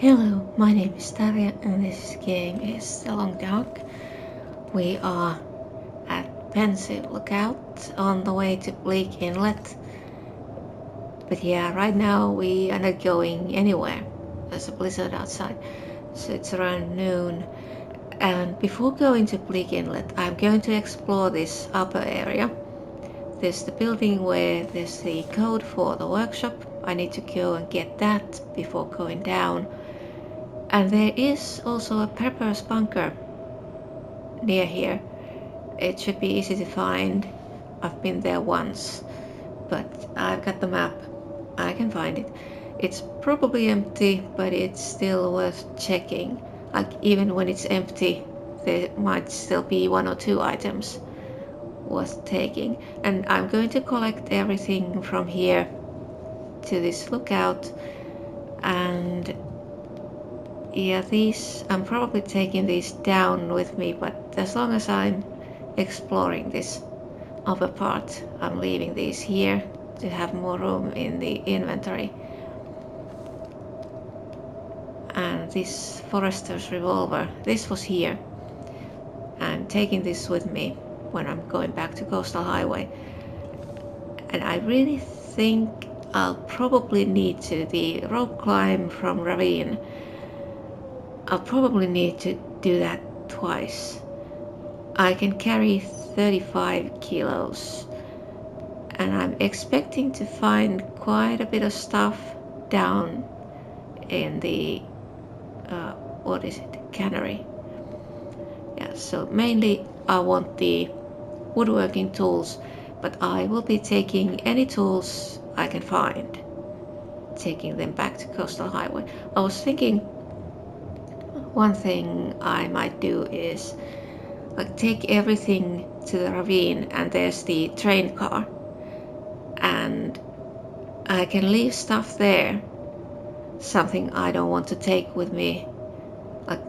Hello, my name is Tarja and this game is The Long Dark. We are at Pensive Lookout on the way to Bleak Inlet. But yeah, right now we are not going anywhere. There's a blizzard outside, so it's around noon. And before going to Bleak Inlet, I'm going to explore this upper area. There's the building where there's the code for the workshop. I need to go and get that before going down. And there is also a preppers bunker near here. It should be easy to find. I've been there once, but I've got the map. I can find it. It's probably empty, but it's still worth checking. Like even when it's empty, there might still be one or two items worth taking. And I'm going to collect everything from here to this lookout. And yeah, I'm probably taking these down with me, but as long as I'm exploring this upper part, I'm leaving these here to have more room in the inventory. And this forester's revolver, this was here. I'm taking this with me when I'm going back to Coastal Highway. And I really think I'll probably need to, the rope climb from ravine, I'll probably need to do that twice. I can carry 35 kilos and I'm expecting to find quite a bit of stuff down in the cannery. Yeah, so mainly I want the woodworking tools, but I will be taking any tools I can find, taking them back to Coastal Highway. I was thinking one thing I might do is like take everything to the ravine, and there's the train car, and I can leave stuff there, something I don't want to take with me, like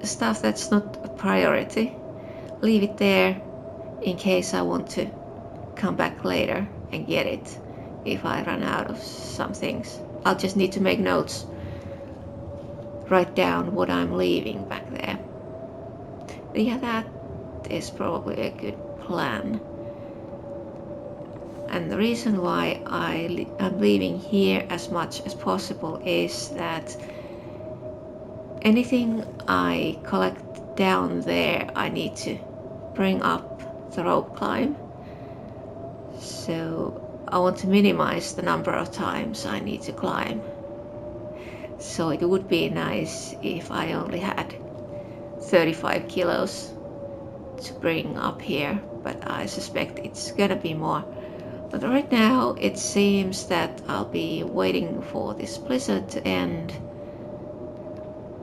stuff that's not a priority. Leave it there in case I want to come back later and get it if I run out of some things. I'll just need to make notes, write down what I'm leaving back there. Yeah, that is probably a good plan. And the reason why I'm leaving here as much as possible is that anything I collect down there I need to bring up the rope climb. So I want to minimize the number of times I need to climb. So it would be nice if I only had 35 kilos to bring up here, but I suspect it's gonna be more. But right now it seems that I'll be waiting for this blizzard to end.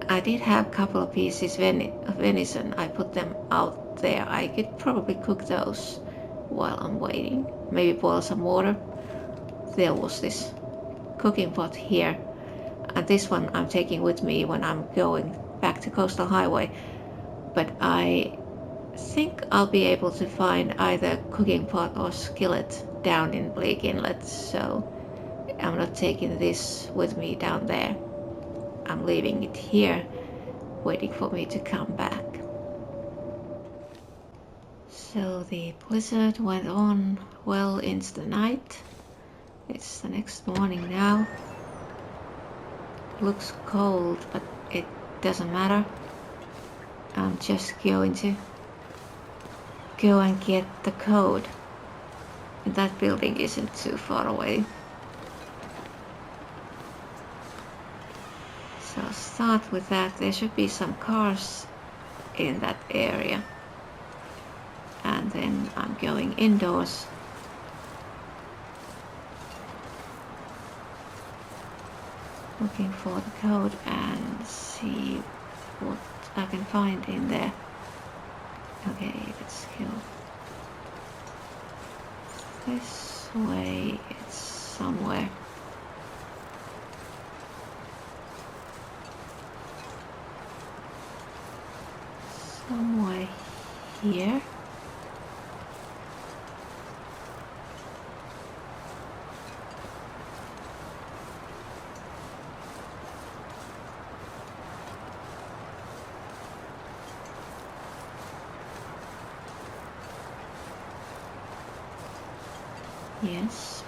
I did have a couple of pieces of venison. I put them out there. I could probably cook those while I'm waiting. Maybe boil some water. There was this cooking pot here. And this one I'm taking with me when I'm going back to Coastal Highway. But I think I'll be able to find either cooking pot or skillet down in Bleak Inlet, so I'm not taking this with me down there. I'm leaving it here, waiting for me to come back. So the blizzard went on well into the night. It's the next morning now. Looks cold, but it doesn't matter. I'm just going to go and get the code. That building isn't too far away. So I'll start with that. There should be some cars in that area. And then I'm going indoors. Looking for the code and see what I can find in there. Okay, let's go this way. It's somewhere. Somewhere here. Yes.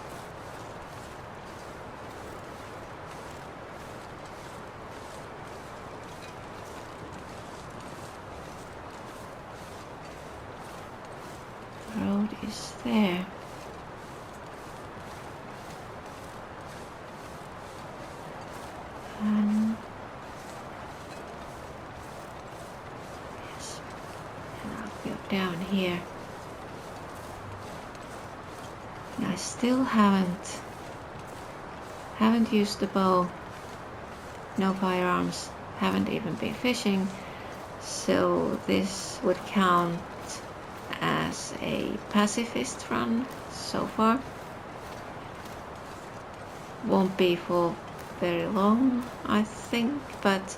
The road is there. Yes. And I'll go down here. And I still haven't used the bow. No firearms. Haven't even been fishing. So this would count as a pacifist run so far. Won't be for very long, I think, but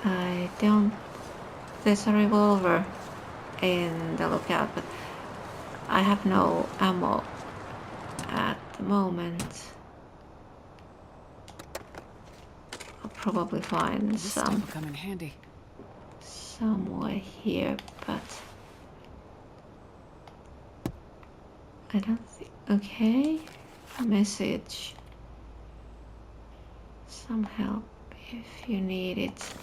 I don't... There's a revolver in the lookout, but I have no ammo at the moment. I'll probably find This stuff will come in handy. somewhere here, but I don't think... Okay, message. Some help if you need it.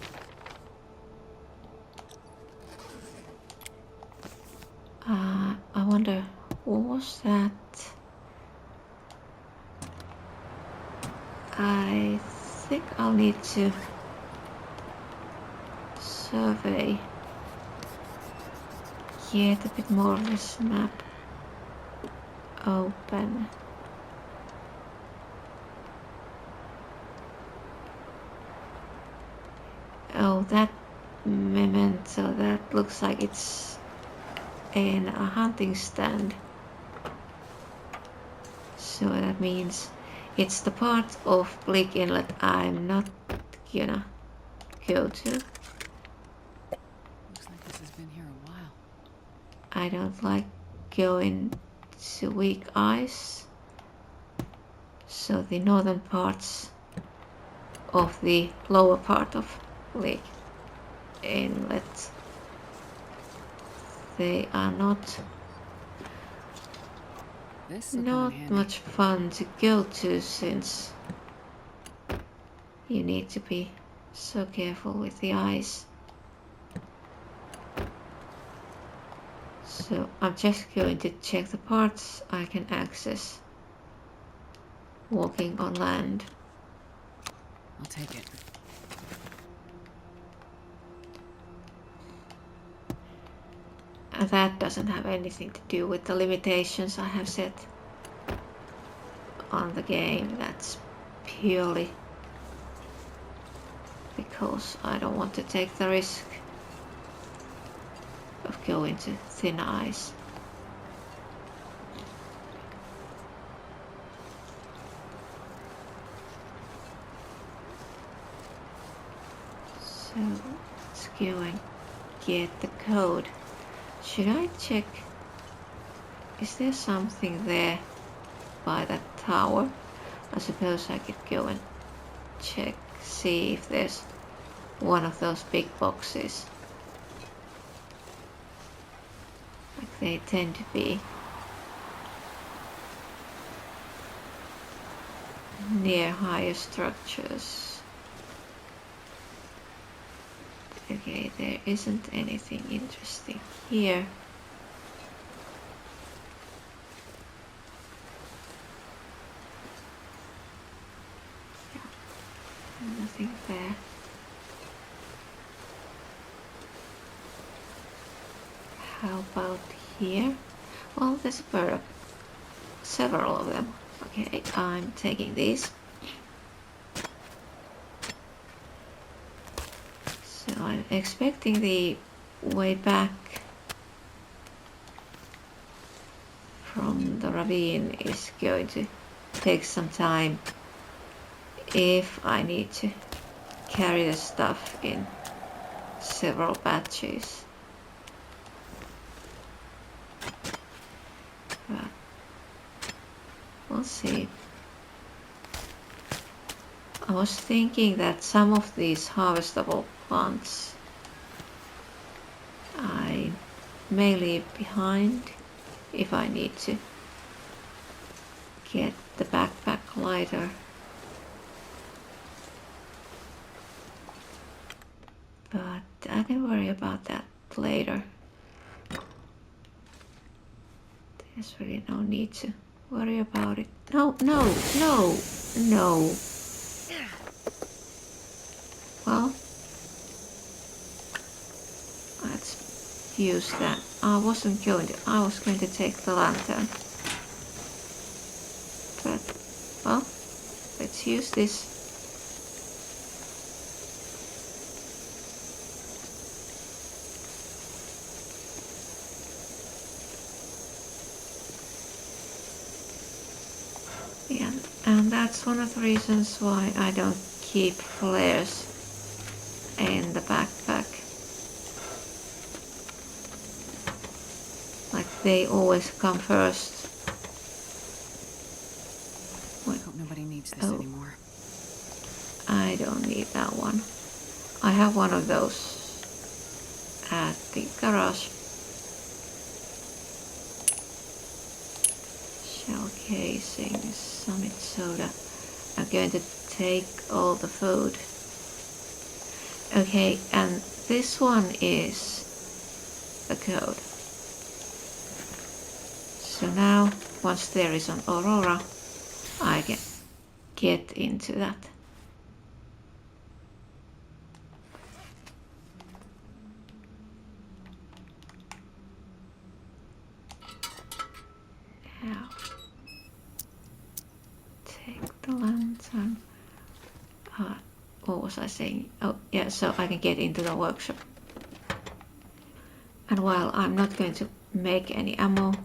I wonder, what was that? I think I'll need to survey, get a bit more of this map open. Oh, that memento, that looks like it's in a hunting stand. So that means it's the part of Bleak Inlet I'm not gonna go to. Looks like this has been here a while. I don't like going to weak ice. So the northern parts of the lower part of Bleak Inlet, they are not much fun to go to, since you need to be so careful with the ice. So I'm just going to check the parts I can access walking on land. I'll take it. And that doesn't have anything to do with the limitations I have set on the game. That's purely because I don't want to take the risk of going to thin ice. So let's go and get the code. Should I check? Is there something there by that tower? I suppose I could go and check, see if there's one of those big boxes. Like they tend to be near higher structures. Okay, there isn't anything interesting here. Yeah, nothing there. How about here? Well, there's a bird. Several of them. Okay, I'm taking these. So I'm expecting the way back from the ravine is going to take some time if I need to carry the stuff in several batches. But we'll see. I was thinking that some of these harvestable plants I may leave behind if I need to get the backpack lighter. But I can worry about that later. There's really no need to worry about it. No, no, no, no. Well, let's use that. I was going to take the lantern. But, well, let's use this. Yeah, and that's one of the reasons why I don't keep flares in the backpack. Like, they always come first. I hope nobody needs this anymore. I don't need that one. I have one of those at the garage. Shell casings, summit soda. I'm going to take all the food. Okay, and this one is the code. So now, once there is an Aurora, I can get into that. Now, take the lantern. What was I saying? Oh, yeah, so I can get into the workshop. And while I'm not going to make any ammo,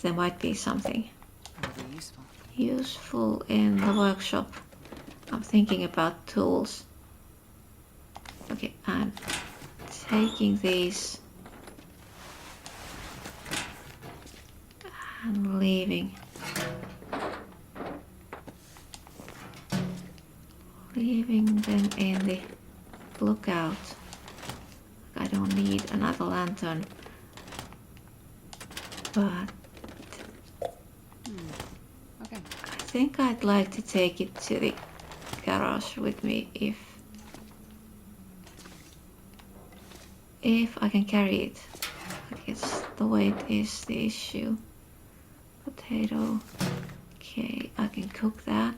there might be something useful in the workshop. I'm thinking about tools. Okay, I'm taking these and leaving them in the lookout. I don't need another lantern, but okay. I think I'd like to take it to the garage with me if I can carry it. I guess the weight is the issue. Potato. Okay, I can cook that.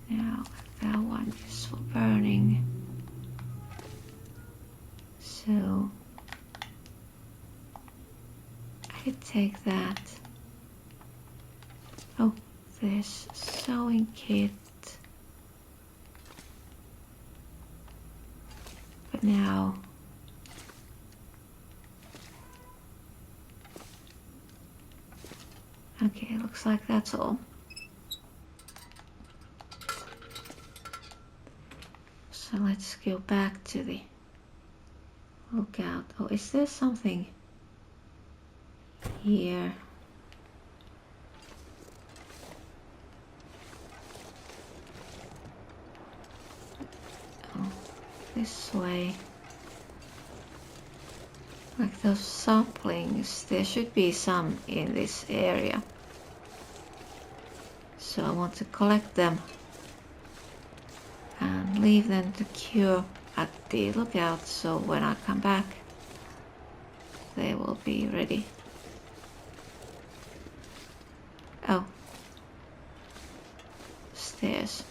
Now that one is for burning. So I could take that. Oh, there's sewing kit. But now okay, looks like that's all. So let's go back to the lookout. Oh, is there something here? Oh, this way. Like those saplings, there should be some in this area. So I want to collect them and leave them to cure at the lookout, so when I come back they will be ready. Oh, stairs.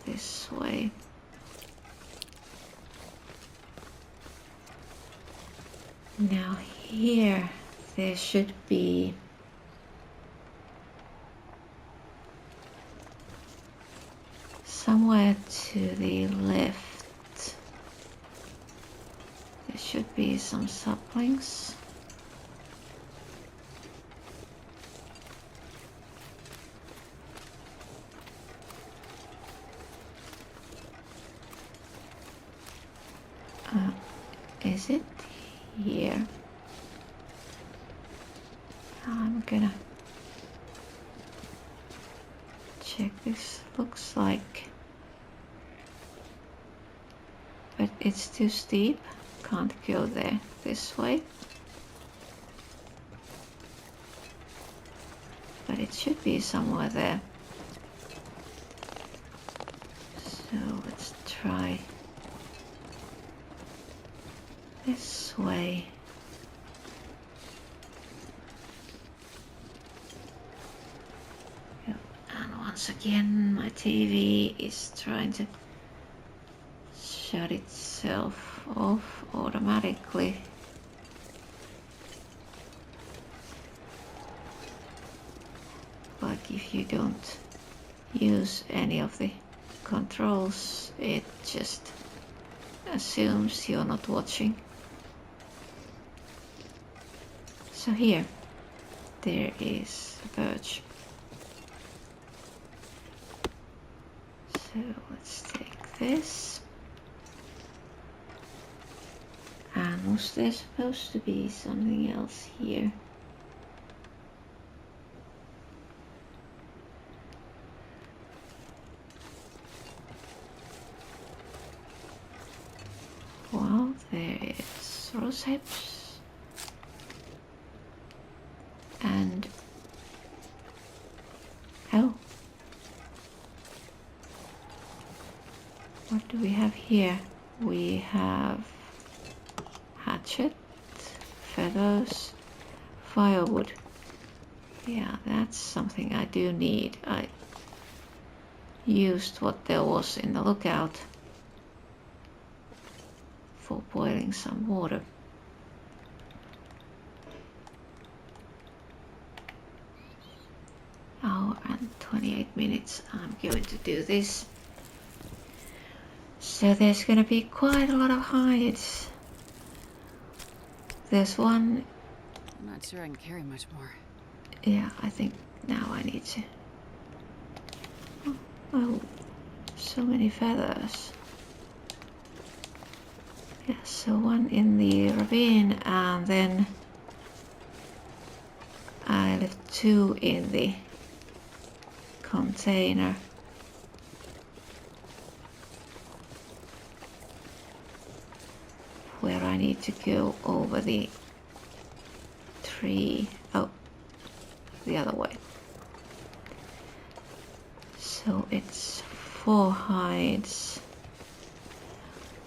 This way. Now here there should be somewhere to the left. There should be some saplings. Is it here? I'm gonna check. This looks like, but it's too steep. Can't go there this way. But it should be somewhere there. So let's try this way. Yep. And once again my TV is trying to shut itself off automatically. Like if you don't use any of the controls, it just assumes you're not watching. So here, there is a birch. So let's take this. And was there supposed to be something else here? Well, there is rose hips and oh, what do we have here? We have hatchet, feathers, firewood. Yeah, that's something I do need. I used what there was in the lookout for boiling some water. Hour and 28 minutes. I'm going to do this. So there's gonna be quite a lot of hides. There's one. I'm not sure I can carry much more. Yeah, I think now I need to. Oh, so many feathers. Yeah, so one in the ravine, and then I left two in the container. Where I need to go over the tree. Oh, the other way. So it's 4 hides.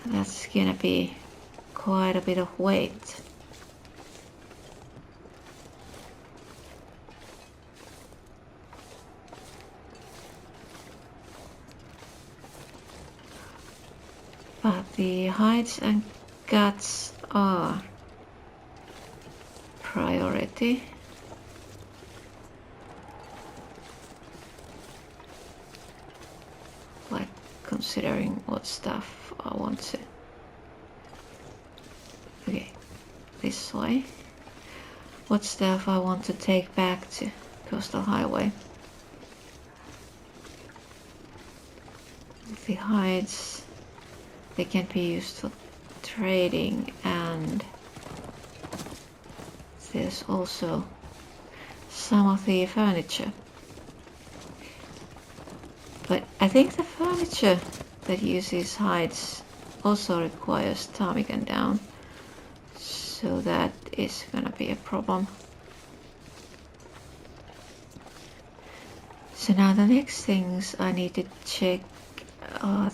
That's gonna be quite a bit of weight. But the hides and guts are priority. Like considering what stuff I want to. Okay, this way. What stuff I want to take back to Coastal Highway. The hides, they can be used for trading, and there's also some of the furniture. But I think the furniture that uses hides also requires ptarmigan down, so that is gonna be a problem. So now the next things I need to check are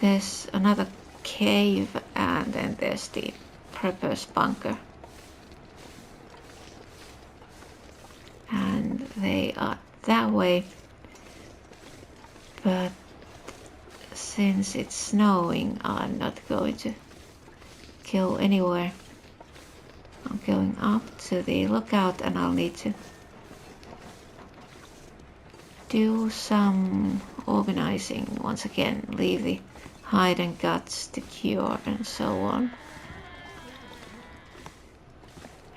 there's another cave, and then there's the prepper's bunker. And they are that way. But since it's snowing, I'm not going to go anywhere. I'm going up to the lookout, and I'll need to do some organizing once again, leave the hide and guts to cure and so on.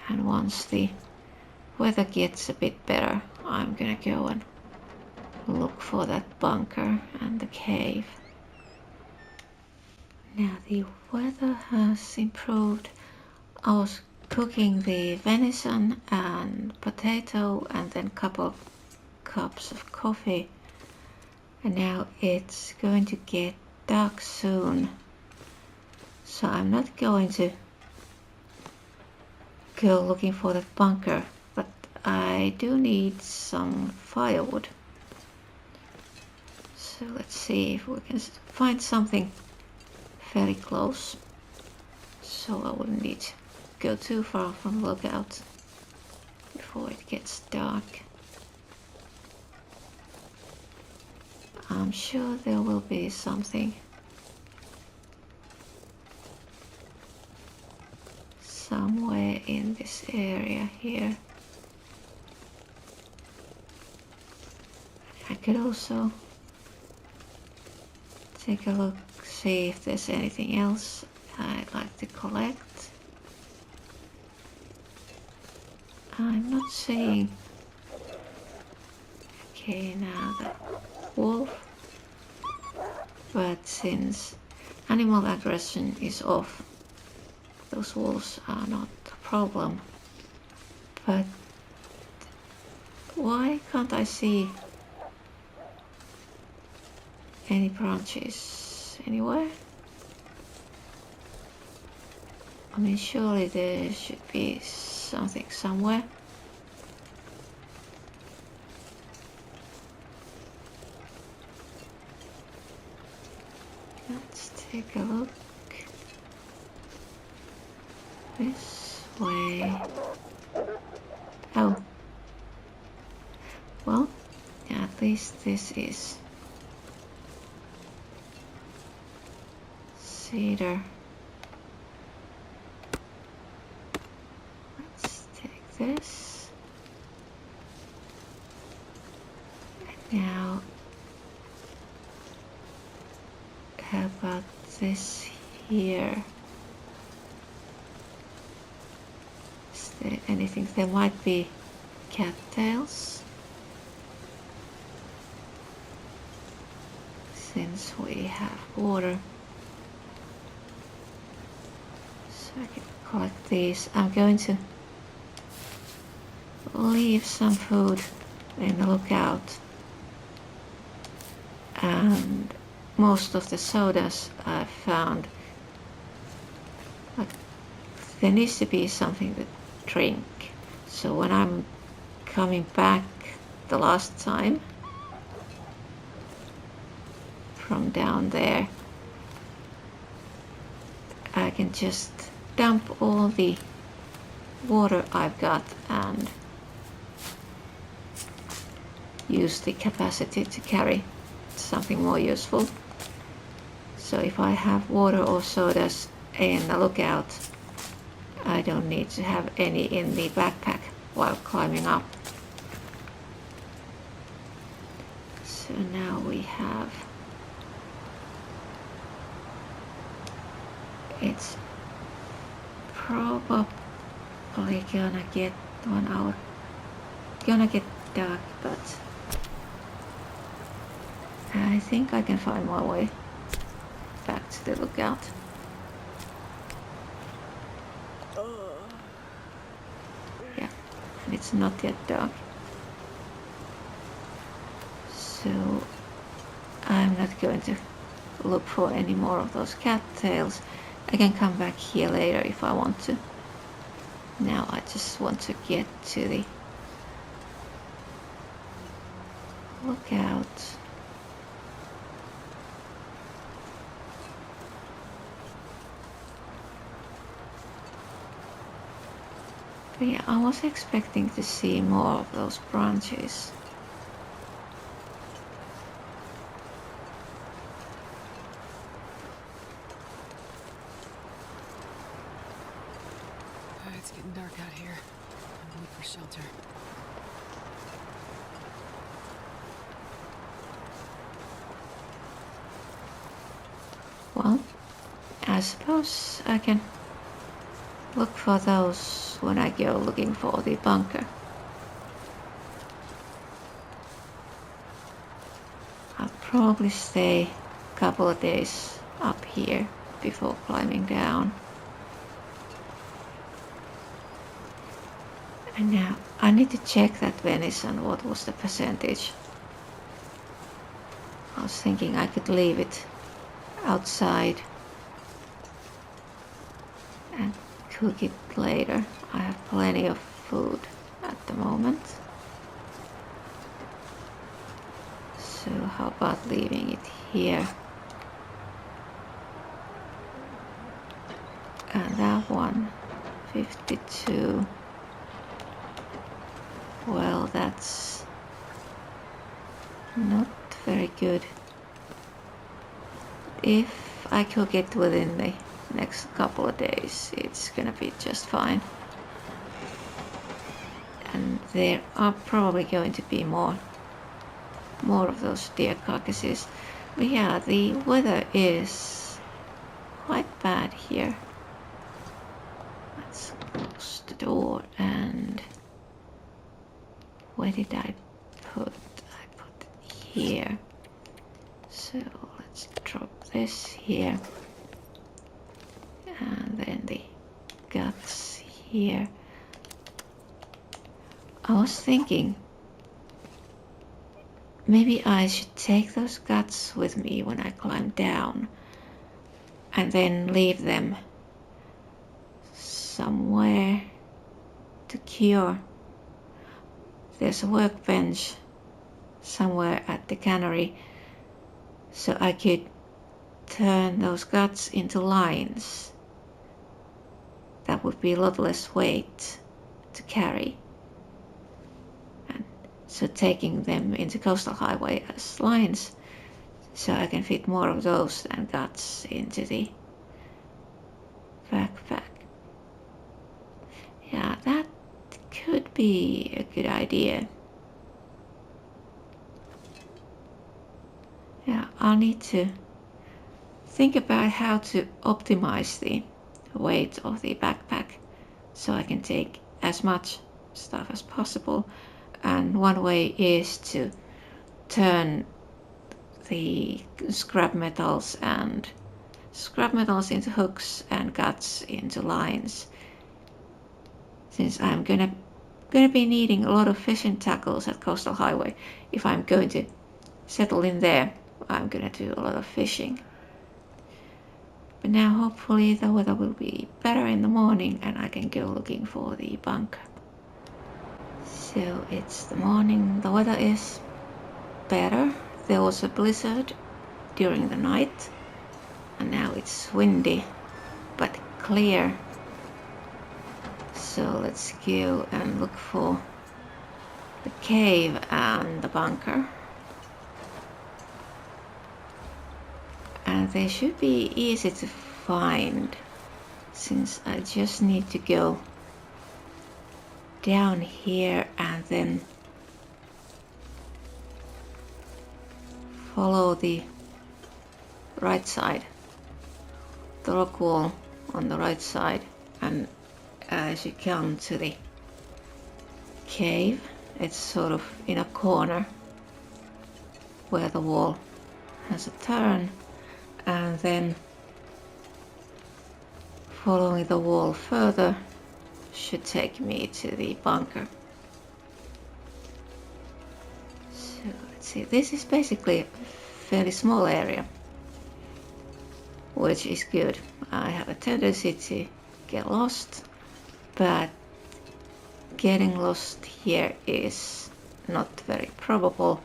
And once the weather gets a bit better, I'm gonna go and look for that bunker and the cave. Now the weather has improved. I was cooking the venison and potato and then couple cups of coffee, and now it's going to get dark soon, so I'm not going to go looking for that bunker, but I do need some firewood. So let's see if we can find something fairly close, so I wouldn't need to go too far from the lookout before it gets dark. I'm sure there will be something somewhere in this area here. I could also take a look, see if there's anything else I'd like to collect. I'm not seeing. Okay, now the wolf. But since animal aggression is off, those wolves are not a problem. But why can't I see any branches anywhere? I mean, surely there should be something somewhere. Let's take a look this way. Oh, well, at least this is cedar. Let's take this. And now, how about this here? Is there anything? There might be cattails, since we have water. So I can collect these. I'm going to leave some food in the lookout, and most of the sodas I've found, like, there needs to be something to drink. So when I'm coming back the last time from down there, I can just dump all the water I've got and use the capacity to carry something more useful. So if I have water or sodas in the lookout, I don't need to have any in the backpack while climbing up. So now we have, it's probably gonna get 1 hour, gonna get dark, but I think I can find my way back to the lookout. Yeah, and it's not yet dark, so I'm not going to look for any more of those cattails. I can come back here later if I want to. Now I just want to get to the lookout. But yeah, I was expecting to see more of those branches. It's getting dark out here. I'm gonna look for shelter. Well, I suppose I can look for those when I go looking for the bunker. I'll probably stay a couple of days up here before climbing down. And now I need to check that venison, what was the percentage. I was thinking I could leave it outside and cook it later. I have plenty of food at the moment. So how about leaving it here? And that one, 52. Well, that's not very good. If I cook it within the next couple of days, it's gonna be just fine. And there are probably going to be more of those deer carcasses. But yeah, the weather is quite bad here. Let's close the door. And where did I put it here. So let's drop this here. And then the guts here. I was thinking maybe I should take those guts with me when I climb down and then leave them somewhere to cure. There's a workbench somewhere at the cannery, so I could turn those guts into lines. That would be a lot less weight to carry. And so taking them into coastal highway as lines, so I can fit more of those than guts into the backpack. Yeah, that could be a good idea. Yeah, I'll need to think about how to optimize the weight of the backpack so I can take as much stuff as possible. And one way is to turn the scrap metals into hooks and guts into lines. Since I'm gonna be needing a lot of fishing tackles at Coastal Highway. If I'm going to settle in there, I'm gonna do a lot of fishing. But now hopefully the weather will be better in the morning and I can go looking for the bunker. So it's the morning, the weather is better. There was a blizzard during the night and now it's windy but clear. So let's go and look for the cave and the bunker. And they should be easy to find since I just need to go down here and then follow the right side, the rock wall on the right side, and as you come to the cave, it's sort of in a corner where the wall has a turn, and then following the wall further should take me to the bunker. So let's see, this is basically a fairly small area, which is good. I have a tendency to get lost, but getting lost here is not very probable.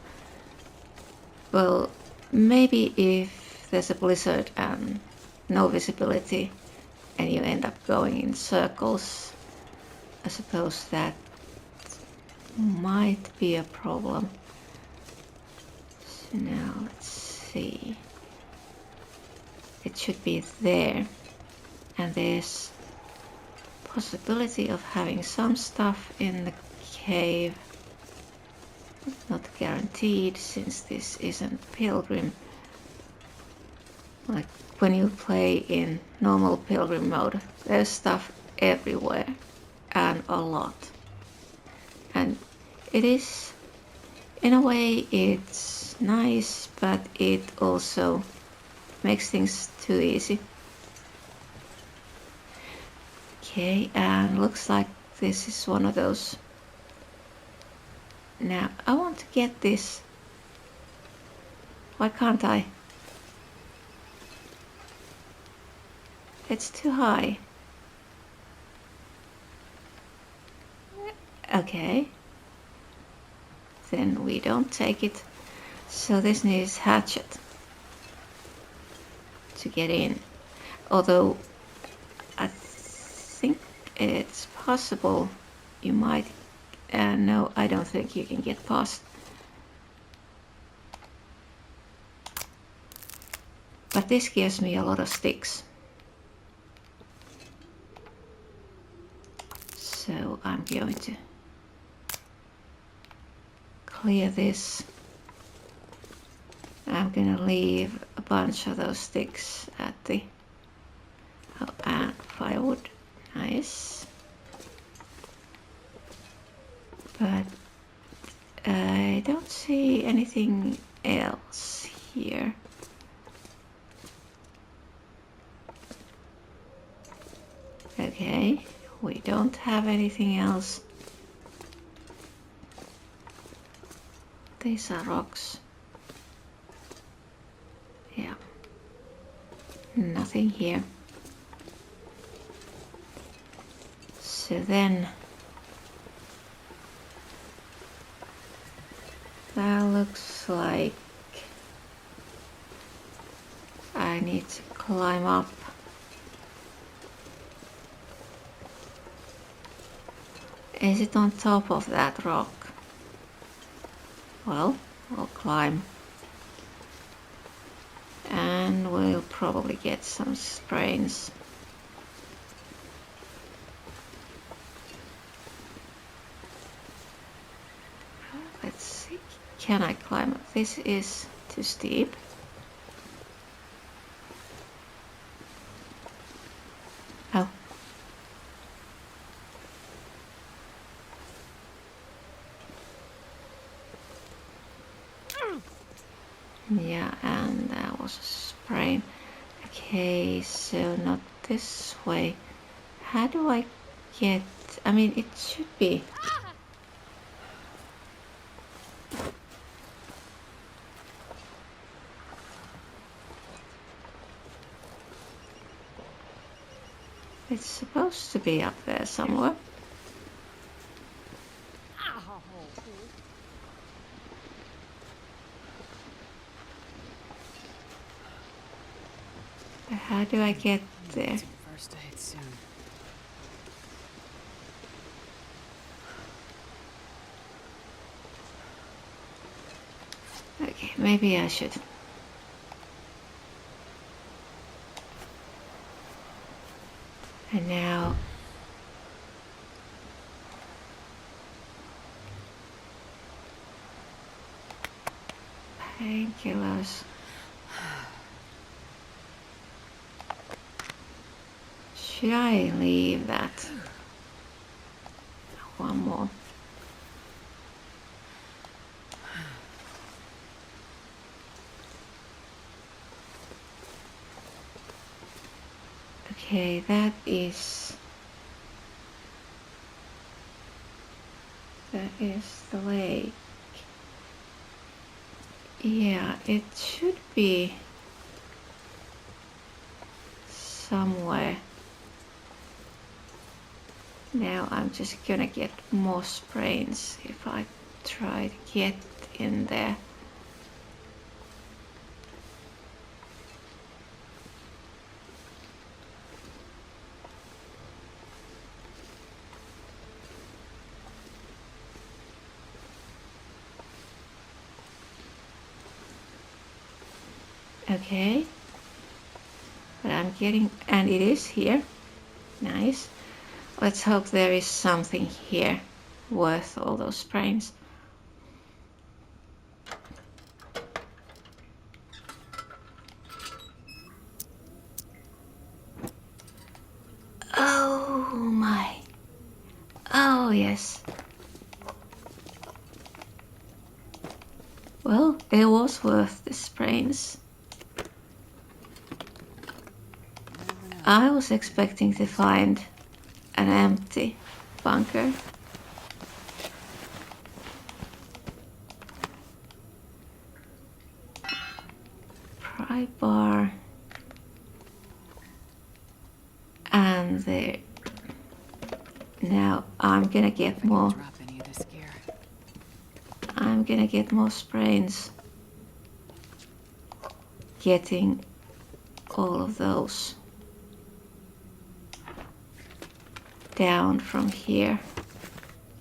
Well, maybe if there's a blizzard and no visibility and you end up going in circles, I suppose that might be a problem. So now let's see. It should be there, and there's possibility of having some stuff in the cave. Not guaranteed since this isn't Pilgrim. Like when you play in normal Pilgrim mode, there's stuff everywhere and a lot. And it is, in a way, it's nice, but it also makes things too easy. Okay, and looks like this is one of those. Now, I want to get this. Why can't I? It's too high. Okay. Then we don't take it. So this needs hatchet to get in. Although I think it's possible you might. No, I don't think you can get past. But this gives me a lot of sticks. So I'm going to clear this. I'm gonna leave a bunch of those sticks at the and firewood. Nice. But I don't see anything else here. Okay, we don't have anything else. These are rocks. Yeah. Nothing here. So then that looks like I need to climb up. Is it on top of that rock? Well, I'll climb. And we'll probably get some sprains. Let's see. Can I climb up? This is too steep. Oh. Yeah, and that was a sprain. Okay, so not this way. How do I get... I mean, it should be... It's supposed to be up there somewhere. How do I get there? First aid soon. Okay, maybe I should. And now... painkillers. Should I leave that? One more. Okay, that is the lake. Yeah, it should be somewhere. Now I'm just gonna get more sprains if I try to get in there. Okay, but I'm getting, and it is here. Nice. Let's hope there is something here worth all those sprains. Oh my. Oh yes. Well, it was worth the sprains. I was expecting to find an empty bunker. Pry bar. And there. Now I'm gonna get more. Drop any of this gear. I'm gonna get more sprains getting all of those down from here,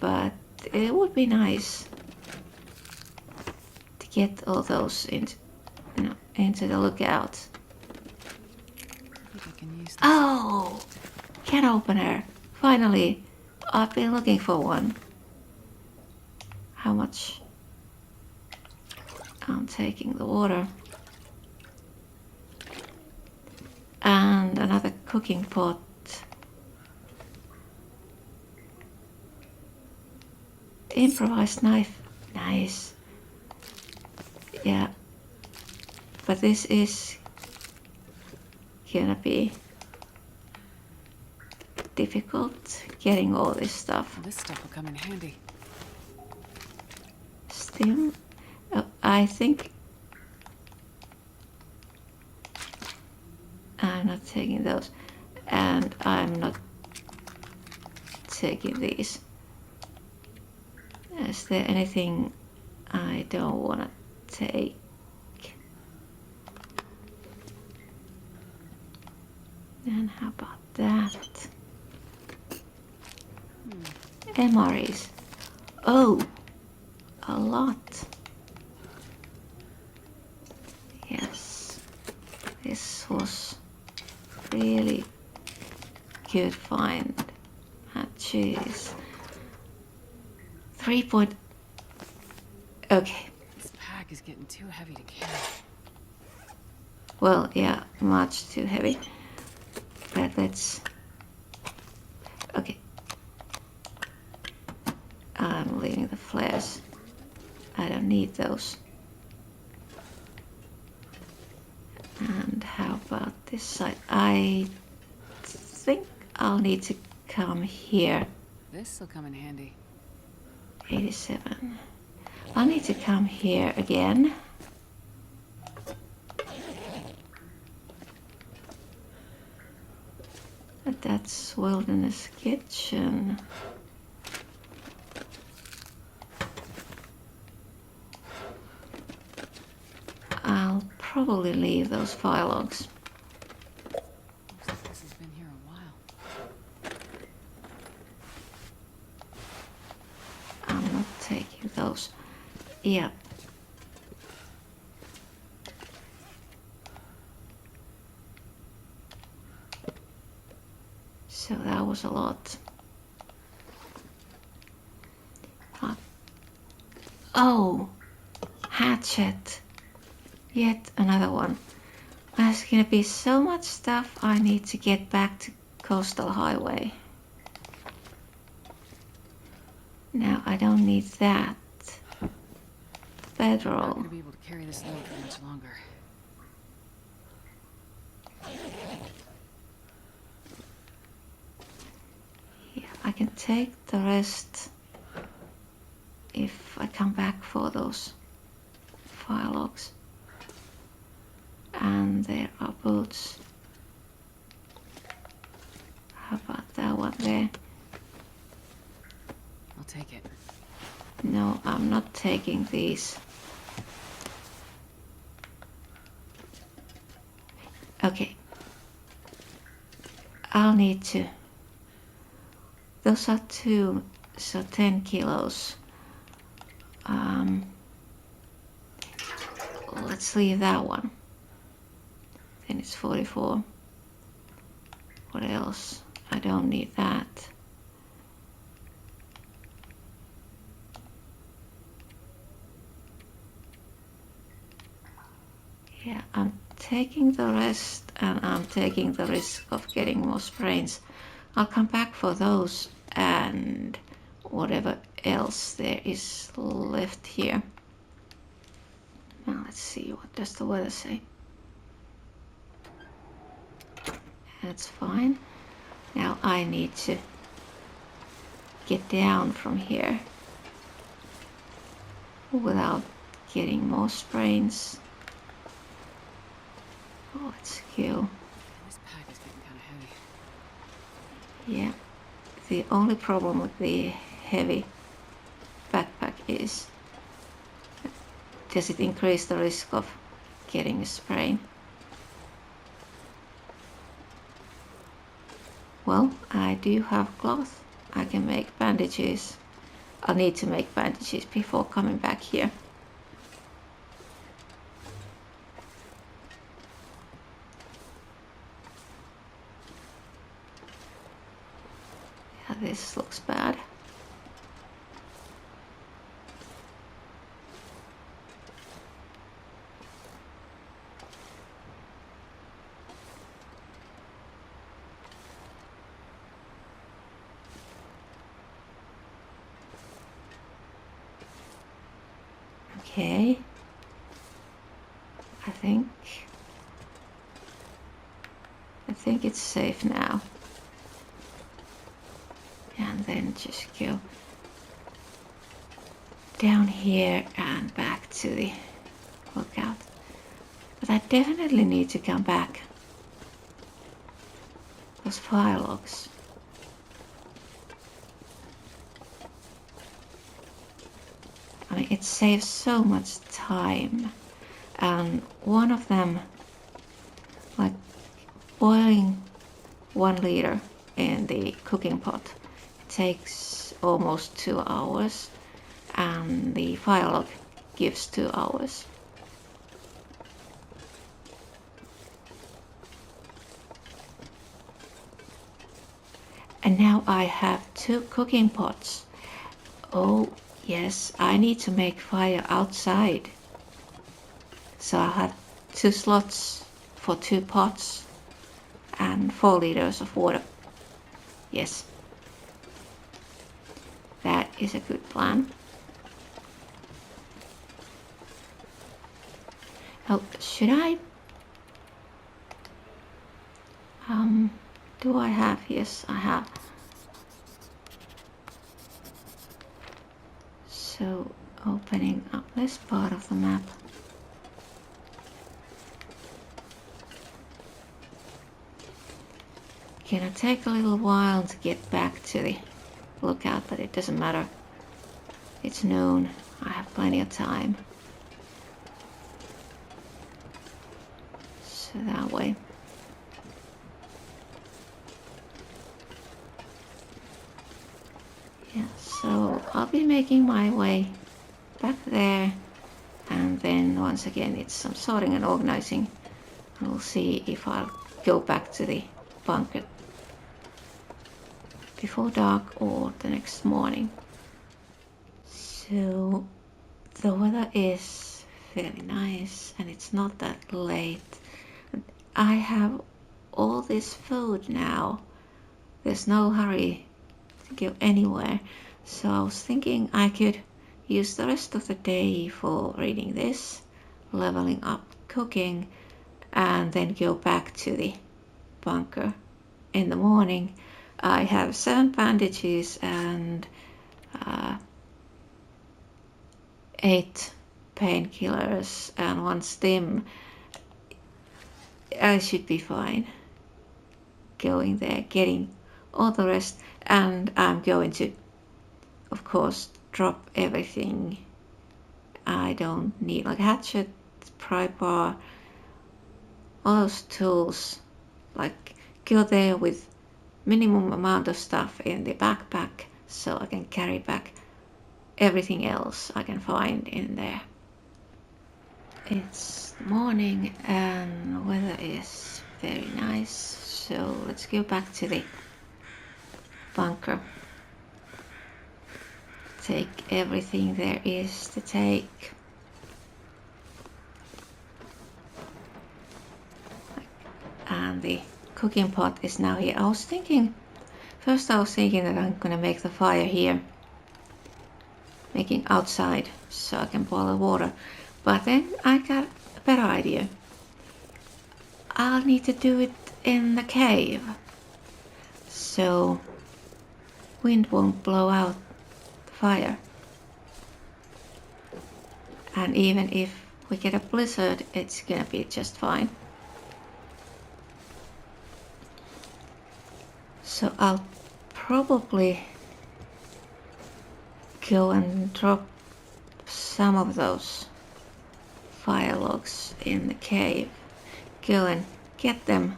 but it would be nice to get all those into the lookout. I think I can use this. Oh, can opener! Finally, I've been looking for one. How much? I'm taking the water. And another cooking pot. Improvised knife. Nice. Yeah. But this is gonna be difficult getting all this stuff. This stuff will come in handy. Stim. Oh, I think I'm not taking those, and I'm not taking these. Is there anything I don't want to take? And how about that? MREs. Oh, a lot. Yes, this was really good find. Jeez. 3 point. Okay. This pack is getting too heavy to carry. Well, yeah, much too heavy. But let's. Okay. I'm leaving the flares. I don't need those. And how about this side? I think I'll need to come here. This will come in handy. 87. I'll need to come here again. But that's Wilderness Kitchen. I'll probably leave those fire logs. Looks like this has been here a while. I'm not taking those. Yeah. So that was a lot. Oh, hatchet. Yet another one. There's gonna be so much stuff I need to get back to Coastal Highway. Now I don't need that. Not Bedroll. gonna be able to carry this load for much longer. Yeah, I can take the rest if I come back for those fire logs. And there are boots. How about that one there? I'll take it. No, I'm not taking these. Okay. I'll need to. Those are 2, so 10 kilos. Let's leave that one. Then it's 44. What else? I don't need that. Yeah, I'm taking the rest and I'm taking the risk of getting more sprains. I'll come back for those and whatever else there is left here. Now let's see, what does the weather say? That's fine. Now I need to get down from here without getting more sprains. Oh, let's go. This pack is getting kind of heavy. Yeah, the only problem with the heavy backpack is, does it increase the risk of getting a sprain? Well, I do have cloth. I can make bandages. I'll need to make bandages before coming back here. Yeah, this looks bad. Okay, I think it's safe now. And then just go down here and back to the lookout. But I definitely need to come back. Those fire logs. I mean, it saves so much time. And one of them, like boiling 1 liter in the cooking pot, takes almost 2 hours, and the fire log gives 2 hours. And now I have 2 cooking pots. Oh yes, I need to make fire outside. So I have 2 slots for 2 pots and 4 liters of water. Yes, that is a good plan. Oh, should I? Do I have? Yes, I have. So opening up this part of the map. Gonna take a little while to get back to the lookout, but it doesn't matter. It's noon. I have plenty of time. So that way. Yeah, so I'll be making my way back there, and then once again it's some sorting and organizing, and we'll see if I'll go back to the bunker before dark or the next morning. So the weather is very nice and it's not that late. I have all this food now. There's no hurry to go anywhere. So I was thinking I could use the rest of the day for reading this, leveling up cooking, and then go back to the bunker in the morning. I have 7 bandages and 8 painkillers and 1 stim. I should be fine going there, getting all the rest, and I'm going to, of course, drop everything I don't need, like hatchet, pry bar, all those tools, like go there with minimum amount of stuff in the backpack so I can carry back everything else I can find in there. It's morning and the weather is very nice, so let's go back to the bunker. Take everything there is to take. And the cooking pot is now here. First I was thinking that I'm gonna make the fire here, making outside so I can boil the water. But then I got a better idea. I'll need to do it in the cave. So wind won't blow out the fire. And even if we get a blizzard, it's gonna be just fine. So I'll probably go and drop some of those fire logs in the cave. Go and get them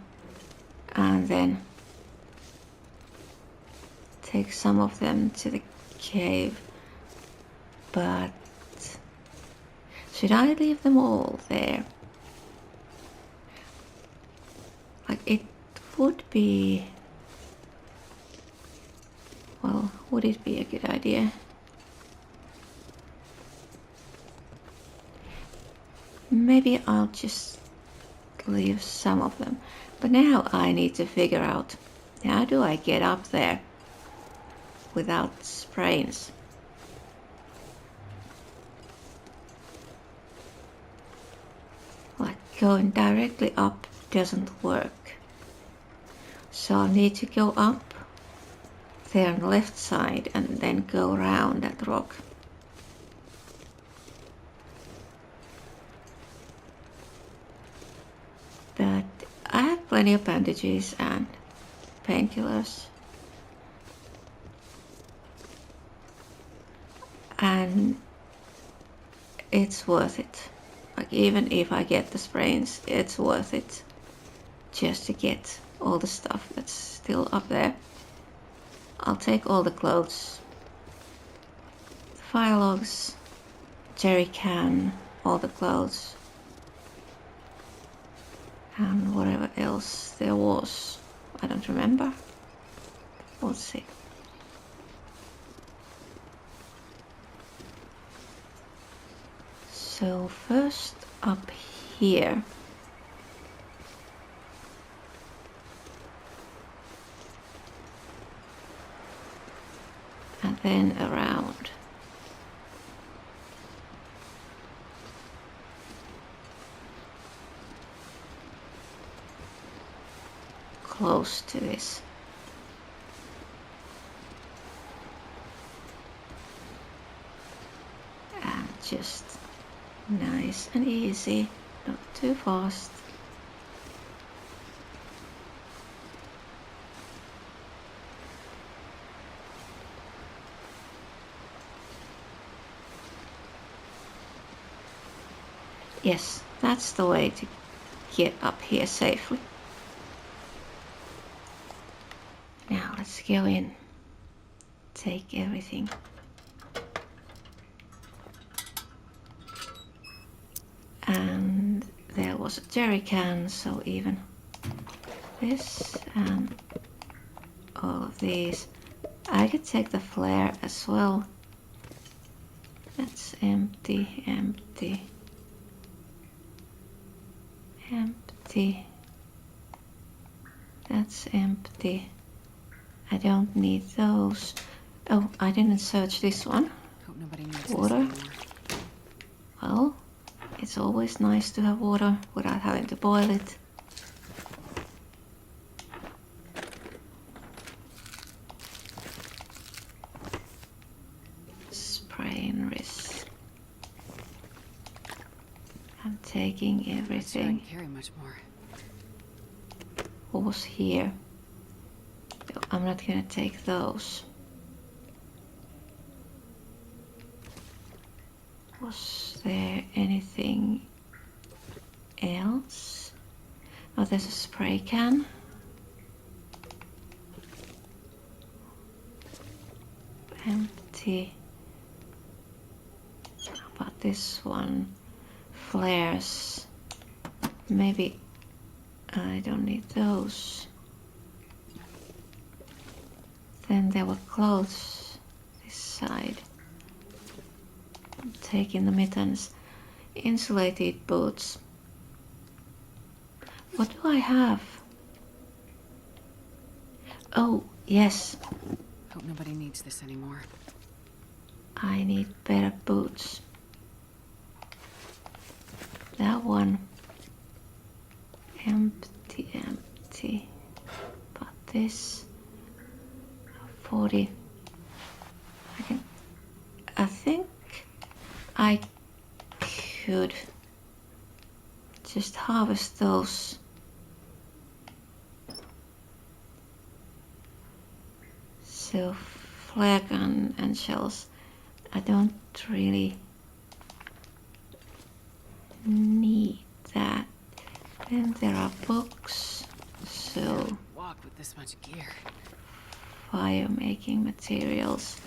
and then take some of them to the cave. But should I leave them all there? Like, it would be... Well, would it be a good idea? Maybe I'll just leave some of them. But now I need to figure out, how do I get up there without sprains? Like, going directly up doesn't work. So I'll need to go up there on the left side and then go around that rock. But I have plenty of bandages and painkillers. And it's worth it. Like, even if I get the sprains, it's worth it just to get all the stuff that's still up there. I'll take all the clothes, the fire logs, jerry can, all the clothes, and whatever else there was. I don't remember. We'll see. So first up here. And then around. Close to this. And just nice and easy, not too fast. Yes, that's the way to get up here safely. Now let's go in, take everything. And there was a jerry can, so even this and all of these. I could take the flare as well. That's empty, empty, empty. That's empty. I don't need those. Oh, I didn't search this one. Hope nobody needs Water. this anymore. Well, it's always nice to have water without having to boil it. Spraying wrist. I'm taking Sure, I everything. can carry much more. What was here? I'm not gonna take those. Was there anything else? Oh, there's a spray can. Empty. How about this one? Flares. Maybe I don't need those. Then there were clothes this side. I'm taking the mittens. Insulated boots. What do I have? Oh, yes. Hope nobody needs this anymore. I need better boots. That one. Empty, empty. But this 40. I think I could just harvest those. So flagon and shells, I don't really need that. Then there are books, so Walk with this much gear. fire making materials.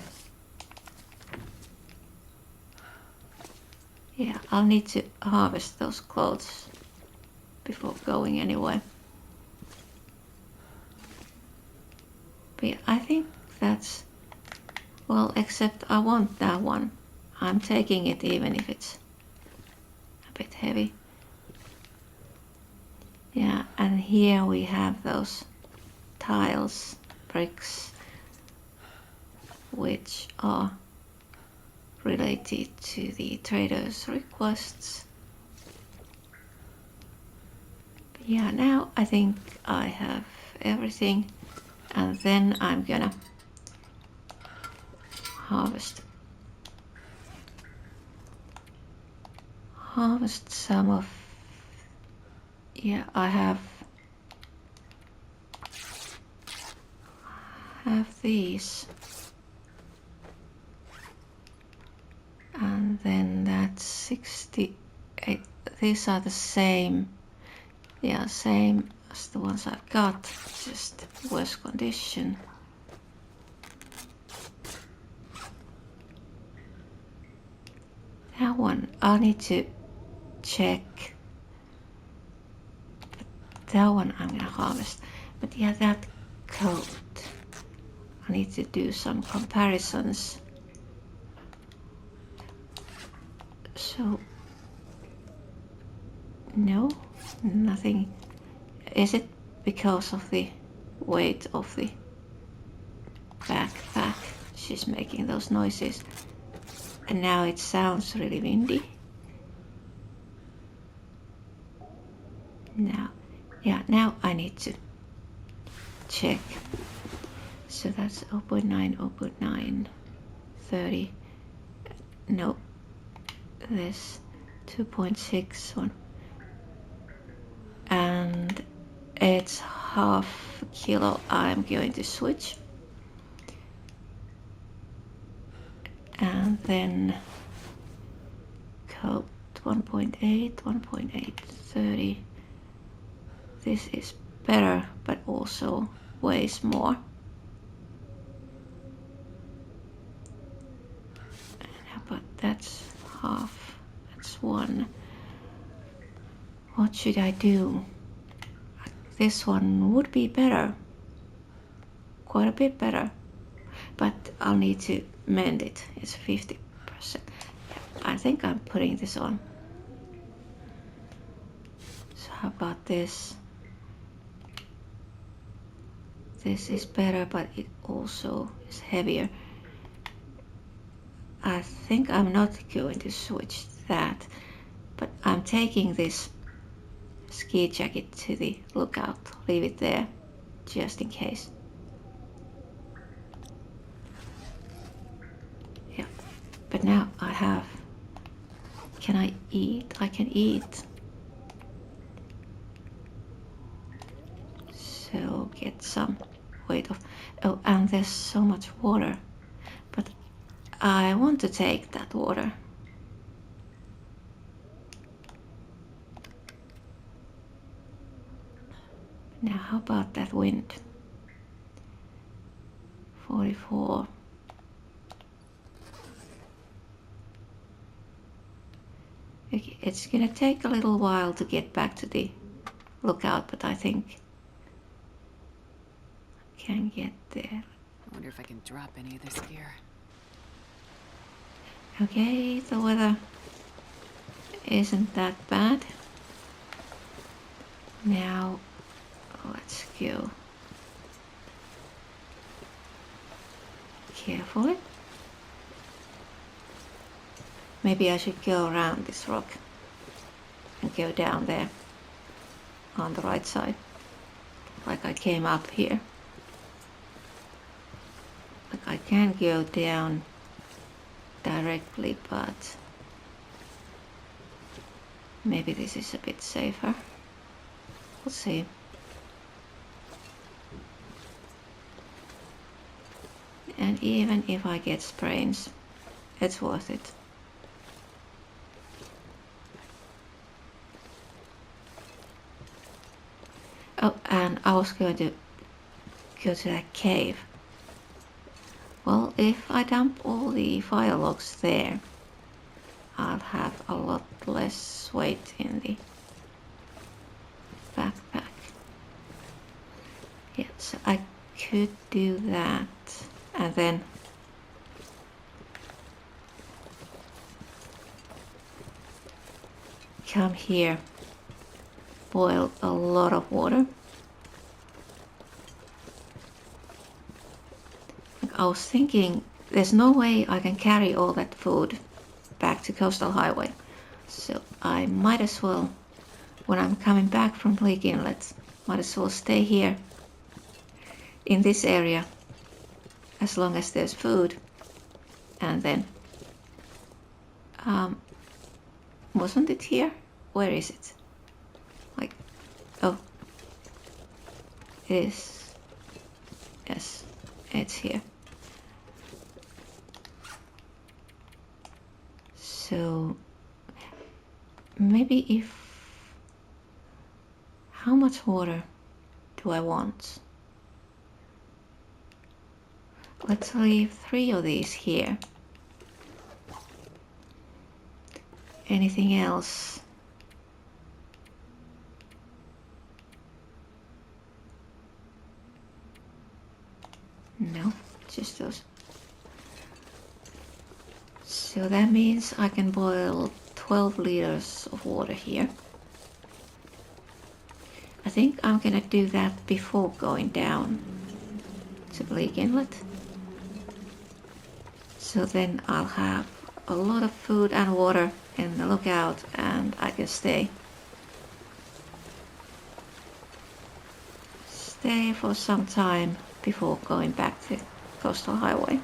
Yeah, I'll need to harvest those clothes before going anywhere. But yeah, I think that's, well, except I want that one. I'm taking it even if it's a bit heavy. Yeah, and here we have those tiles, bricks, which are related to the trader's requests. But yeah, now I think I have everything, and then I'm gonna harvest some of, yeah, I have these, and then that's 68. These are the same, yeah, same as the ones I've got, just worse condition. That one I need to check. That one I'm gonna harvest. But yeah, that coat, I need to do some comparisons. So, no, nothing. Is it because of the weight of the backpack? She's making those noises. And now it sounds really windy. Now, yeah, now I need to check. So that's 0.9, 0.9, 30. No, this 2.6 one. And it's half a kilo. I'm going to switch. And then coat 1.8, 1.8, 30. This is better, but also weighs more. But that's half, that's one. What should I do? This one would be better, quite a bit better, but I'll need to mend it. It's 50%. I think I'm putting this on. So how about this? This is better, but it also is heavier. I think I'm not going to switch that, but I'm taking this ski jacket to the lookout. Leave it there, just in case. Yeah, but now I have. Can I eat? I can eat. So get some weight off. Oh, and there's so much water, but I want to take that water. Now how about that wind? 44. Okay, it's gonna take a little while to get back to the lookout, but I think I can get there. I wonder if I can drop any of this gear. Okay, the weather isn't that bad. Now let's go carefully. Maybe I should go around this rock and go down there on the right side, like I came up here. Like I can't go down that directly, but maybe this is a bit safer. We'll see. And even if I get sprains, it's worth it. Oh, and I was going to go to that cave. Well, if I dump all the fire logs there, I'll have a lot less weight in the backpack. Yeah, so I could do that, and then come here, boil a lot of water. I was thinking there's no way I can carry all that food back to Coastal Highway, so I might as well, when I'm coming back from Bleak Inlet, might as well stay here in this area as long as there's food. And then wasn't it here? Where is it? Like, oh, it is. Yes, it's here. So maybe if, how much water do I want? Let's leave 3 of these here. Anything else? No, just those. So that means I can boil 12 liters of water here. I think I'm gonna do that before going down to Bleak Inlet. So then I'll have a lot of food and water in the lookout, and I can stay for some time before going back to Coastal Highway.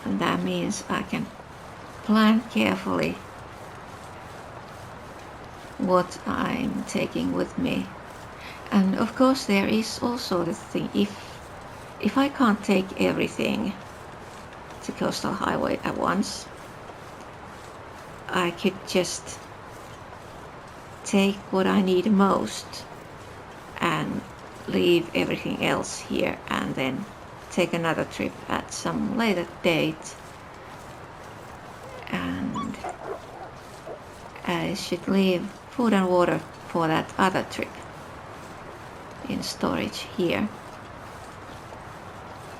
And that means I can plan carefully what I'm taking with me. And of course there is also the thing, if I can't take everything to Coastal Highway at once, I could just take what I need most and leave everything else here, and then take another trip at some later date. And I should leave food and water for that other trip in storage here.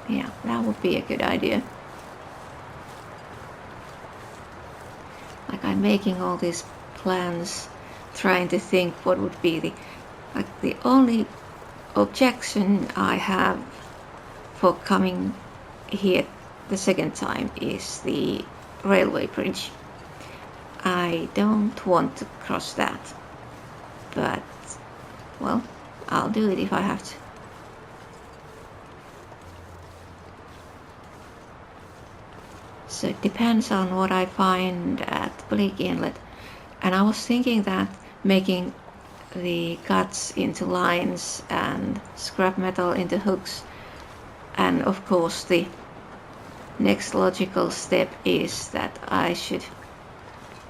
Yeah, that would be a good idea. Like, I'm making all these plans, trying to think what would be the only objection I have for coming here the second time is the railway bridge. I don't want to cross that, but well, I'll do it if I have to. So it depends on what I find at Bleak Inlet. And I was thinking that making the guts into lines and scrap metal into hooks, and of course the next logical step is that I should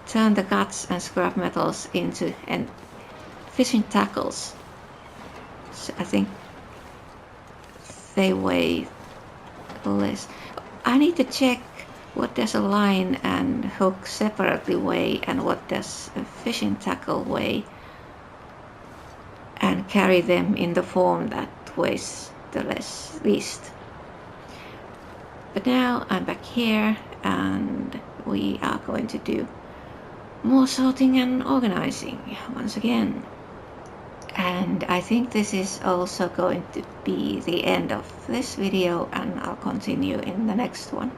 turn the guts and scrap metals into fishing tackles. So I think they weigh less. I need to check what does a line and hook separately weigh and what does a fishing tackle weigh, and carry them in the form that weighs the least. But now I'm back here and we are going to do more sorting and organizing once again. And I think this is also going to be the end of this video, and I'll continue in the next one.